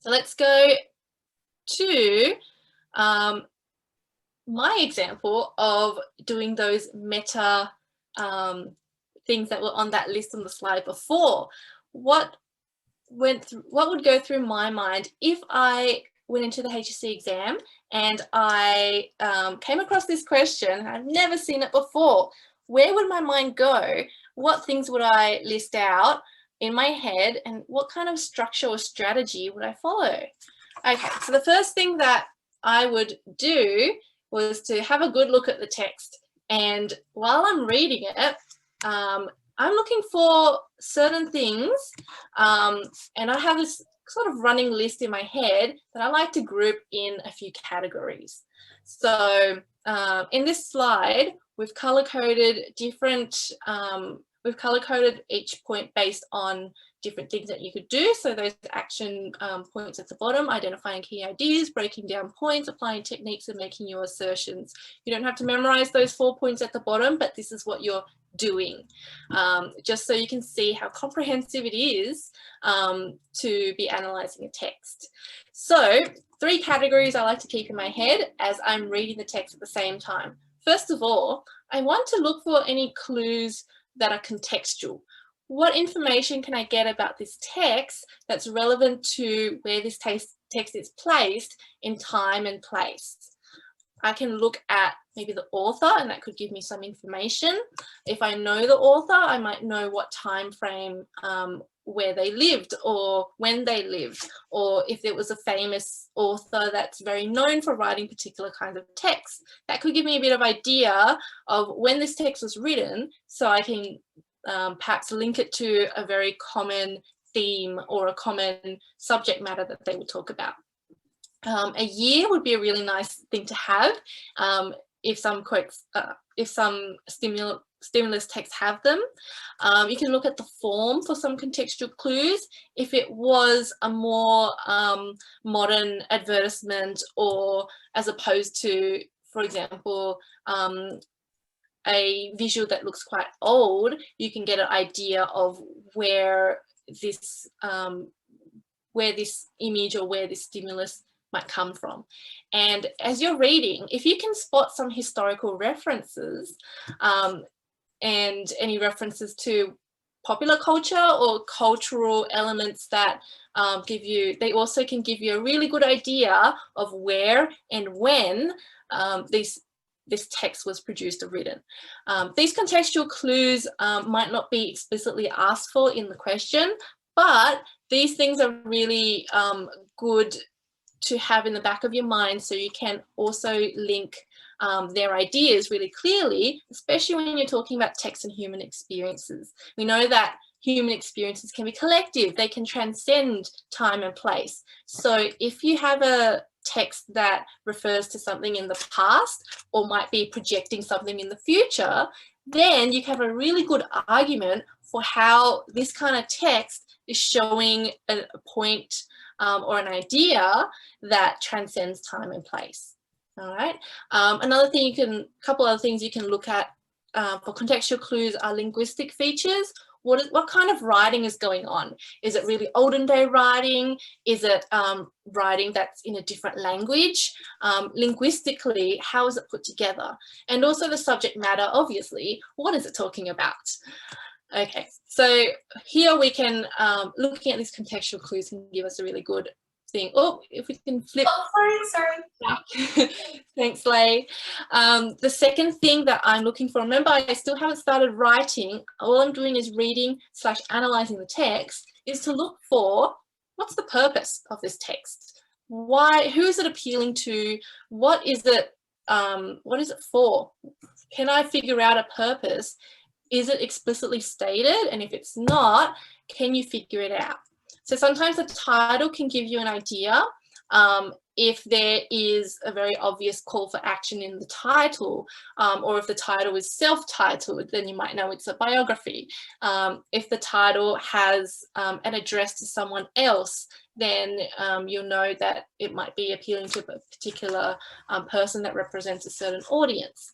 So let's go to my example of doing those meta things that were on that list on the slide before. What would go through my mind if I went into the HSC exam and I came across this question? I've never seen it before. Where would my mind go? What things would I list out in my head, and what kind of structure or strategy would I follow? Okay, so the first thing that I would do was to have a good look at the text, and while I'm reading it, I'm looking for certain things, and I have this sort of running list in my head that I like to group in a few categories. So in this slide, we've color-coded different, we've color-coded each point based on different things that you could do. So those action points at the bottom, identifying key ideas, breaking down points, applying techniques, and making your assertions. You don't have to memorize those 4 points at the bottom, but this is what you're doing, just so you can see how comprehensive it is to be analyzing a text. So 3 categories I like to keep in my head as I'm reading the text at the same time. First of all, I want to look for any clues that are contextual. What information can I get about this text that's relevant to where this text is placed in time and place? I can look at maybe the author, and that could give me some information. If I know the author, I might know what time frame where they lived or when they lived, or if it was a famous author that's very known for writing particular kinds of text. That could give me a bit of idea of when this text was written, so I can perhaps link it to a very common theme or a common subject matter that they would talk about. A year would be a really nice thing to have if some quotes, if some stimulus texts have them. You can look at the form for some contextual clues. If it was a more modern advertisement, or as opposed to, for example, a visual that looks quite old, you can get an idea of where this image or where this stimulus might come from. And as you're reading, if you can spot some historical references and any references to popular culture or cultural elements that they also can give you a really good idea of where and when this text was produced or written. These contextual clues might not be explicitly asked for in the question, but these things are really good to have in the back of your mind, so you can also link their ideas really clearly, especially when you're talking about text and human experiences. We know that human experiences can be collective, they can transcend time and place. So if you have a text that refers to something in the past or might be projecting something in the future, then you have a really good argument for how this kind of text is showing a point or an idea that transcends time and place. All right. Couple other things you can look at for contextual clues are linguistic features. What kind of writing is going on? Is it really olden day writing? Is it writing that's in a different language? Linguistically, how is it put together? And also the subject matter, obviously, what is it talking about? Okay, so here we can, looking at these contextual clues can give us a really good thing. Oh, if we can flip. Oh, sorry. Thanks, Lei. The second thing that I'm looking for, remember, I still haven't started writing. All I'm doing is reading / analysing the text, is to look for what's the purpose of this text? Why? Who is it appealing to? What is it for? Can I figure out a purpose? Is it explicitly stated? And if it's not, can you figure it out? So sometimes the title can give you an idea. If there is a very obvious call for action in the title, or if the title is self-titled, then you might know it's a biography. If the title has an address to someone else, then you'll know that it might be appealing to a particular person that represents a certain audience.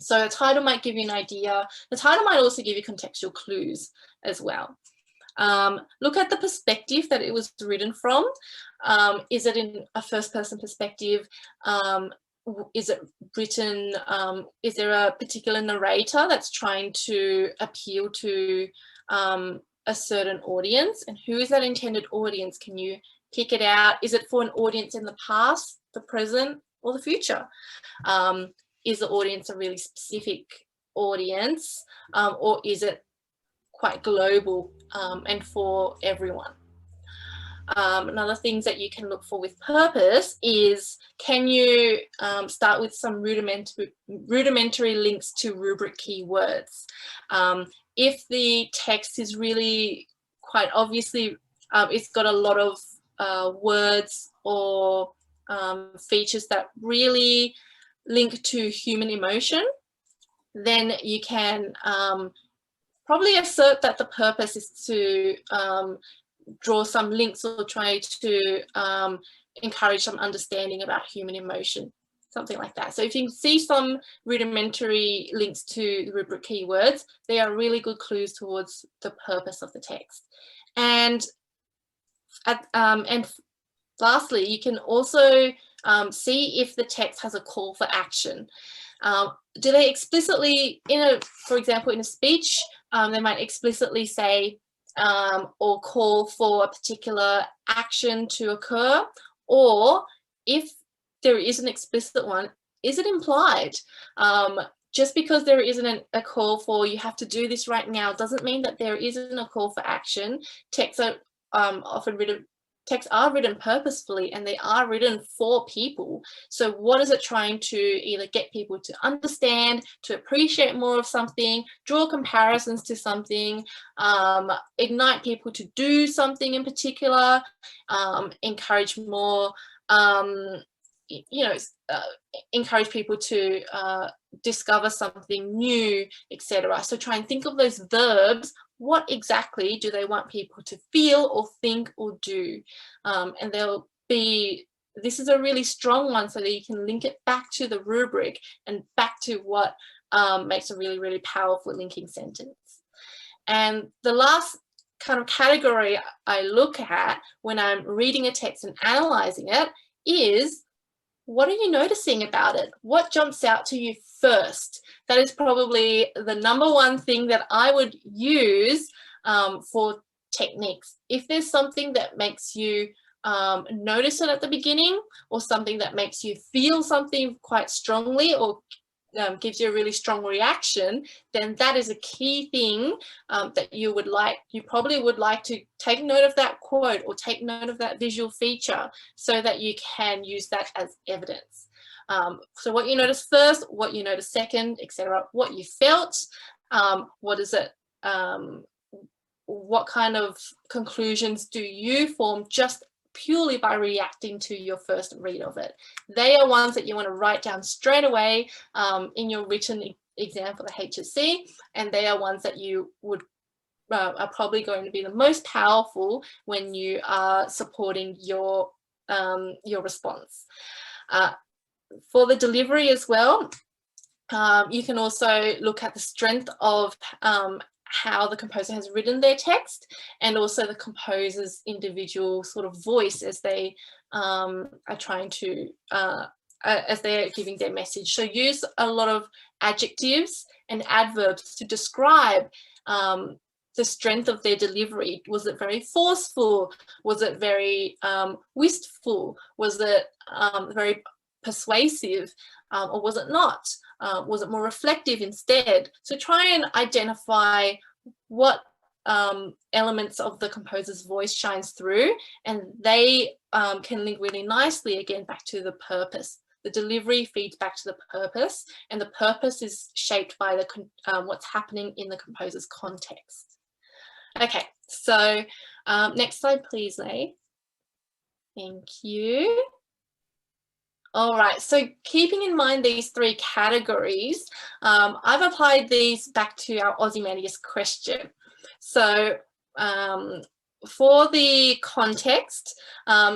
So the title might give you an idea. The title might also give you contextual clues as well. Look at the perspective that it was written from. Is it in a first-person perspective? Is it written, is there a particular narrator that's trying to appeal to a certain audience? And who is that intended audience? Can you pick it out? Is it for an audience in the past, the present, or the future? Is the audience a really specific audience, or is it quite global and for everyone? Another things that you can look for with purpose is, can you start with some rudimentary links to rubric keywords? If the text is really quite obviously, it's got a lot of words or features that really link to human emotion, then you can probably assert that the purpose is to draw some links or try to encourage some understanding about human emotion, something like that. So if you see some rudimentary links to the rubric keywords, they are really good clues towards the purpose of the text. And lastly, you can also see if the text has a call for action. Do they explicitly, for example, in a speech, they might explicitly say or call for a particular action to occur, or if there is an explicit one, is it implied? Just because there isn't a call for you have to do this right now doesn't mean that there isn't a call for action. Texts are often written. Texts are written purposefully, and they are written for people. So what is it trying to either get people to understand, to appreciate more of something, draw comparisons to something, ignite people to do something in particular, encourage more, encourage people to discover something new, etc. So try and think of those verbs. What exactly do they want people to feel or think or do? And there'll be, this is a really strong one so that you can link it back to the rubric and back to what makes a really, really powerful linking sentence. And the last kind of category I look at when I'm reading a text and analysing it is, what are you noticing about it? What jumps out to you first? That is probably the number one thing that I would use for techniques. If there's something that makes you notice it at the beginning, or something that makes you feel something quite strongly, or gives you a really strong reaction, then that is a key thing that you probably would like to take note of that quote or take note of that visual feature so that you can use that as evidence. So what you notice first, what you notice second, etc. What you felt, what is it, what kind of conclusions do you form just purely by reacting to your first read of it. They are ones that you want to write down straight away in your written exam for the HSC, and they are ones that you would are probably going to be the most powerful when you are supporting your response. For the delivery as well, you can also look at the strength of how the composer has written their text, and also the composer's individual sort of voice as they are trying to, as they're giving their message. So use a lot of adjectives and adverbs to describe the strength of their delivery. Was it very forceful? Was it very wistful? Was it very persuasive? Or was it not? Was it more reflective instead? So try and identify what elements of the composer's voice shines through, and they can link really nicely again back to the purpose. The delivery feeds back to the purpose, and the purpose is shaped by the what's happening in the composer's context. Okay, so next slide, please, Leigh. Thank you. All right, so keeping in mind these three categories, I've applied these back to our Ozymandias question. So for the context,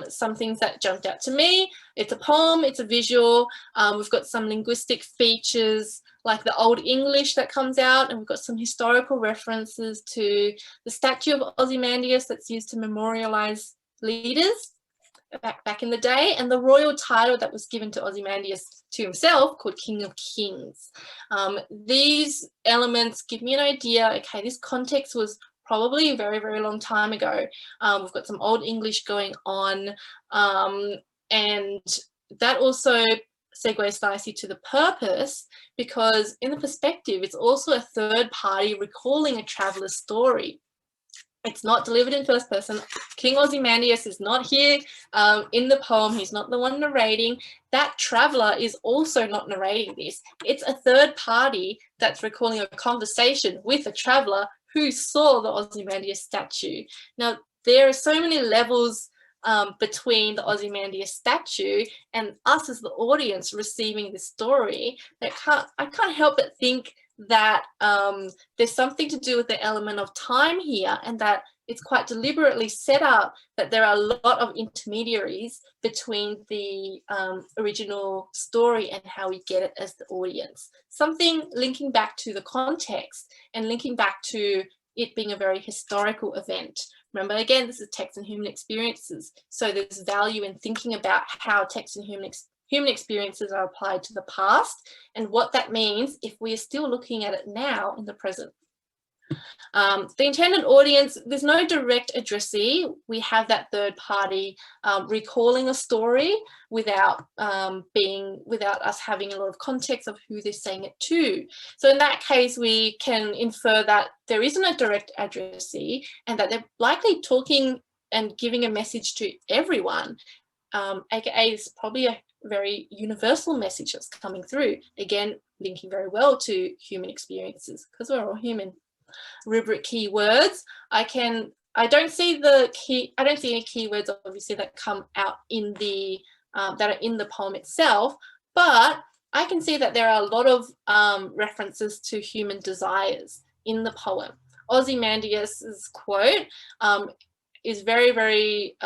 some things that jumped out to me: it's a poem, it's a visual, we've got some linguistic features like the Old English that comes out, and we've got some historical references to the statue of Ozymandias that's used to memorialize leaders back in the day, and the royal title that was given to Ozymandias to himself, called King of Kings. These elements give me an idea, okay, this context was probably a very, very long time ago. We've got some Old English going on, and that also segues nicely to the purpose, because in the perspective, it's also a third party recalling a traveler's story. It's not delivered in first person. King Ozymandias is not here in the poem. He's not the one narrating. That traveler is also not narrating this. It's a third party that's recalling a conversation with a traveler who saw the Ozymandias statue. Now, there are so many levels between the Ozymandias statue and us as the audience receiving this story that I can't help but think that there's something to do with the element of time here, and that it's quite deliberately set up that there are a lot of intermediaries between the original story and how we get it as the audience. Something linking back to the context and linking back to it being a very historical event. Remember, again, this is text and human experiences. So there's value in thinking about how text and human experiences are applied to the past and what that means if we are still looking at it now in the present. The intended audience, there's no direct addressee. We have that third party recalling a story without us having a lot of context of who they're saying it to. So in that case, we can infer that there isn't a direct addressee and that they're likely talking and giving a message to everyone, aka it's probably a very universal message that's coming through. Again, linking very well to human experiences, because we're all human. Rubric keywords. I don't see any keywords obviously that come out in the that are in the poem itself, but I can see that there are a lot of references to human desires in the poem. Ozymandias's quote is very, very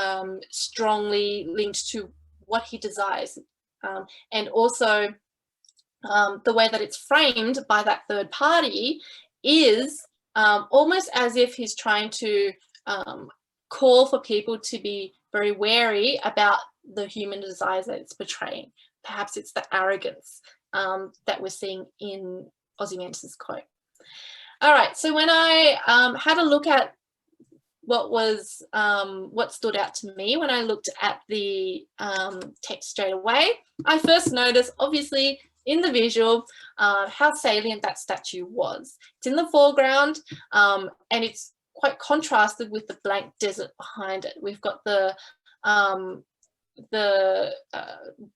strongly linked to what he desires, and also the way that it's framed by that third party is almost as if he's trying to call for people to be very wary about the human desires that it's portraying. Perhaps it's the arrogance that we're seeing in Ozymandias' quote. All right, so when I had a look at what stood out to me when I looked at the text straight away, I first noticed, obviously, in the visual, how salient that statue was. It's in the foreground, and it's quite contrasted with the blank desert behind it. We've got the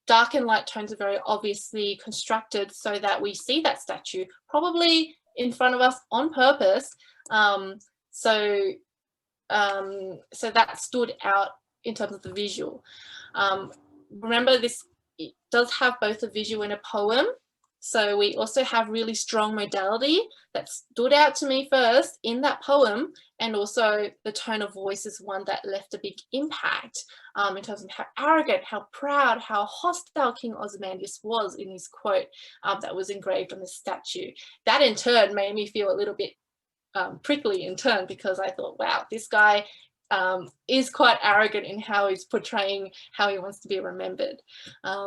dark and light tones are very obviously constructed so that we see that statue probably in front of us on purpose. So that stood out in terms of the visual. Remember, this it does have both a visual and a poem. So we also have really strong modality that stood out to me first in that poem, and also the tone of voice is one that left a big impact in terms of how arrogant, how proud, how hostile King Ozymandias was in his quote that was engraved on the statue. That in turn made me feel a little bit prickly in turn, because I thought, wow, this guy is quite arrogant in how he's portraying how he wants to be remembered.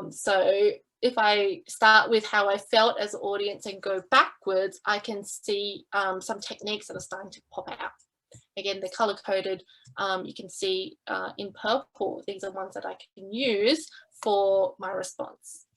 So if I start with how I felt as an audience and go backwards, I can see some techniques that are starting to pop out. Again, they're color coded. You can see in purple, these are ones that I can use for my response.